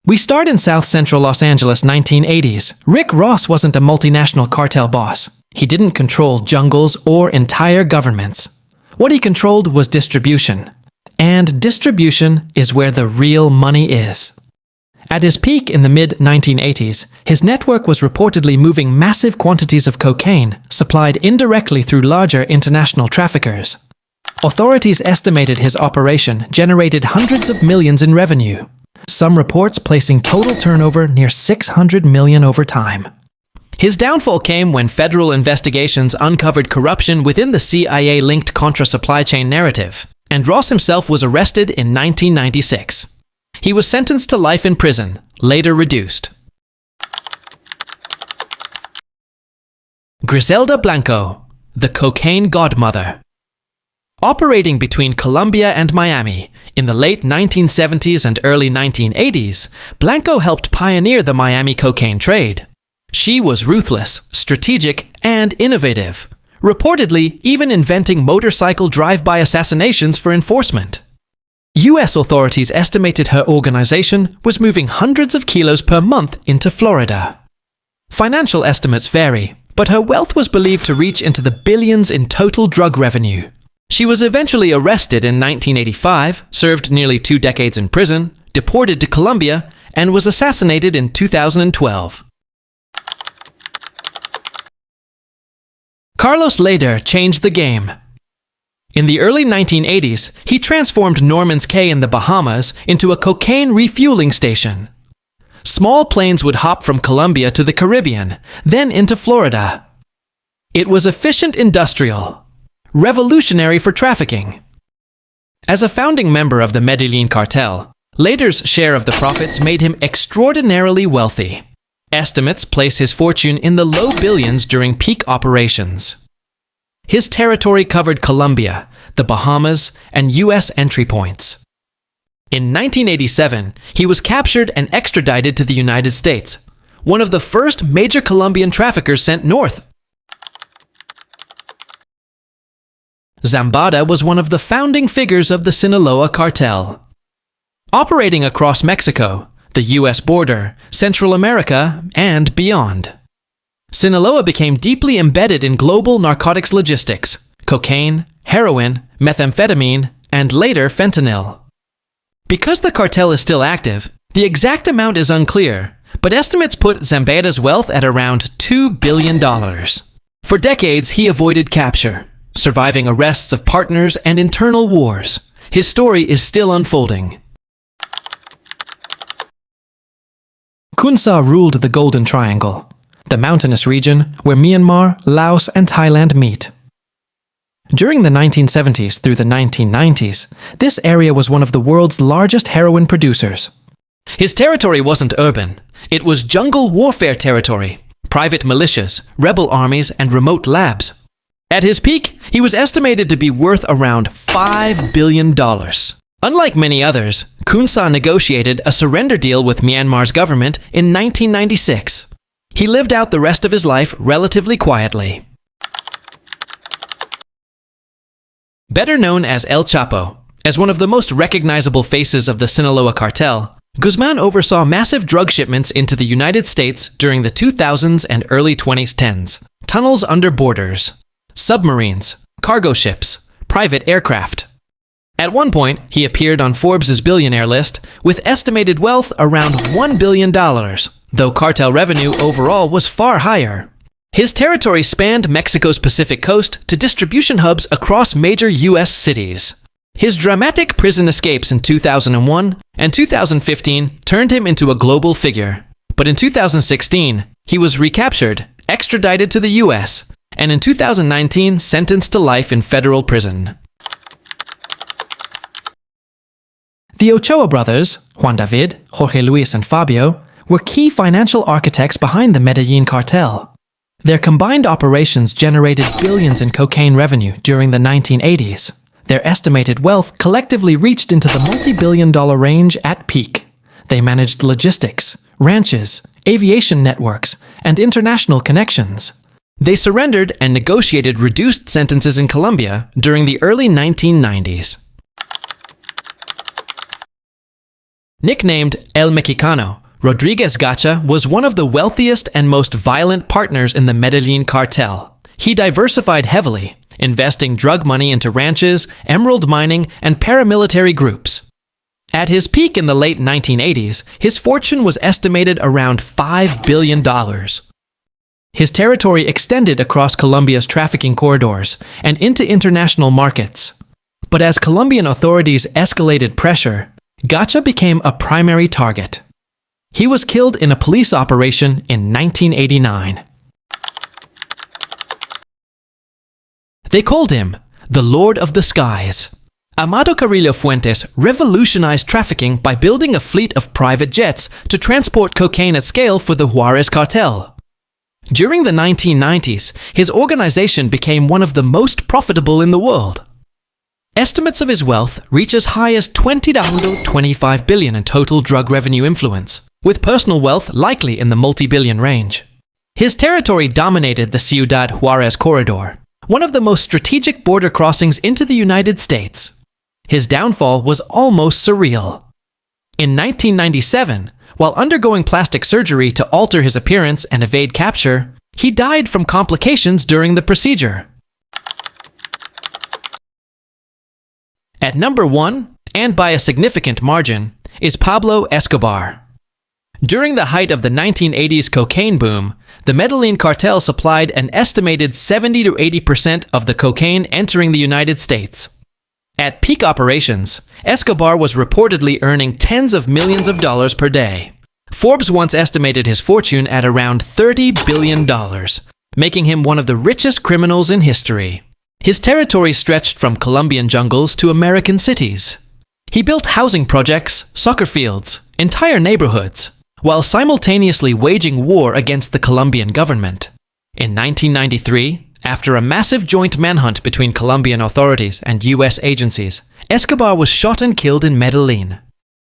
We start in South Central Los Angeles 1980s. Rick Ross wasn't a multinational cartel boss. He didn't control jungles or entire governments. What he controlled was distribution. And distribution is where the real money is. At his peak in the mid-1980s, his network was reportedly moving massive quantities of cocaine, supplied indirectly through larger international traffickers. Authorities estimated his operation generated hundreds of millions in revenue, some reports placing total turnover near $600 million over time. His downfall came when federal investigations uncovered corruption within the CIA-linked Contra supply chain narrative, and Ross himself was arrested in 1996. He was sentenced to life in prison, later reduced. Griselda Blanco, the cocaine godmother. Operating between Colombia and Miami in the late 1970s and early 1980s, Blanco helped pioneer the Miami cocaine trade. She was ruthless, strategic, and innovative, reportedly even inventing motorcycle drive-by assassinations for enforcement. U.S. authorities estimated her organization was moving hundreds of kilos per month into Florida. Financial estimates vary, but her wealth was believed to reach into the billions in total drug revenue. She was eventually arrested in 1985, served nearly 2 decades in prison, deported to Colombia, and was assassinated in 2012. Carlos Leder changed the game. In the early 1980s, he transformed Norman's Cay in the Bahamas into a cocaine refueling station. Small planes would hop from Colombia to the Caribbean, then into Florida. It was efficient industrial, revolutionary for trafficking. As a founding member of the Medellin cartel, Leder's share of the profits made him extraordinarily wealthy. Estimates place his fortune in the low billions during peak operations. His territory covered Colombia, the Bahamas, and U.S. entry points. In 1987, he was captured and extradited to the United States, one of the first major Colombian traffickers sent north. Zambada was one of the founding figures of the Sinaloa cartel. Operating across Mexico, the U.S. border, Central America, and beyond. Sinaloa became deeply embedded in global narcotics logistics, cocaine, heroin, methamphetamine, and later fentanyl. Because the cartel is still active, the exact amount is unclear, but estimates put Zambada's wealth at around $2 billion. For decades, he avoided capture, surviving arrests of partners and internal wars. His story is still unfolding. Kunsa ruled the Golden Triangle, the mountainous region where Myanmar, Laos, and Thailand meet. During the 1970s through the 1990s, this area was one of the world's largest heroin producers. His territory wasn't urban. It was jungle warfare territory, private militias, rebel armies, and remote labs. At his peak, he was estimated to be worth around $5 billion. Unlike many others, Kunsa negotiated a surrender deal with Myanmar's government in 1996. He lived out the rest of his life relatively quietly. Better known as El Chapo, as one of the most recognizable faces of the Sinaloa cartel, Guzman oversaw massive drug shipments into the United States during the 2000s and early 2010s. Tunnels under borders, submarines, cargo ships, private aircraft. At one point, he appeared on Forbes' billionaire list with estimated wealth around $1 billion, though cartel revenue overall was far higher. His territory spanned Mexico's Pacific coast to distribution hubs across major U.S. cities. His dramatic prison escapes in 2001 and 2015 turned him into a global figure. But in 2016, he was recaptured, extradited to the U.S., and in 2019 sentenced to life in federal prison. The Ochoa brothers, Juan David, Jorge Luis, and Fabio, were key financial architects behind the Medellin cartel. Their combined operations generated billions in cocaine revenue during the 1980s. Their estimated wealth collectively reached into the multi-billion-dollar range at peak. They managed logistics, ranches, aviation networks, and international connections. They surrendered and negotiated reduced sentences in Colombia during the early 1990s. Nicknamed El Mexicano, Rodriguez Gacha was one of the wealthiest and most violent partners in the Medellin cartel. He diversified heavily, investing drug money into ranches, emerald mining, and paramilitary groups. At his peak in the late 1980s, his fortune was estimated around $5 billion. His territory extended across Colombia's trafficking corridors and into international markets. But as Colombian authorities escalated pressure, Gacha became a primary target. He was killed in a police operation in 1989. They called him the Lord of the Skies. Amado Carrillo Fuentes revolutionized trafficking by building a fleet of private jets to transport cocaine at scale for the Juarez cartel. During the 1990s, his organization became one of the most profitable in the world. Estimates of his wealth reach as high as $25 billion in total drug revenue influence, with personal wealth likely in the multi-billion range. His territory dominated the Ciudad Juarez corridor, one of the most strategic border crossings into the United States. His downfall was almost surreal. In 1997, while undergoing plastic surgery to alter his appearance and evade capture, he died from complications during the procedure. At number 1, and by a significant margin, is Pablo Escobar. During the height of the 1980s cocaine boom, the Medellin cartel supplied an estimated 70 to 80% of the cocaine entering the United States. At peak operations, Escobar was reportedly earning tens of millions of dollars per day. Forbes once estimated his fortune at around $30 billion, making him one of the richest criminals in history. His territory stretched from Colombian jungles to American cities. He built housing projects, soccer fields, entire neighborhoods, while simultaneously waging war against the Colombian government. In 1993, after a massive joint manhunt between Colombian authorities and U.S. agencies, Escobar was shot and killed in Medellin.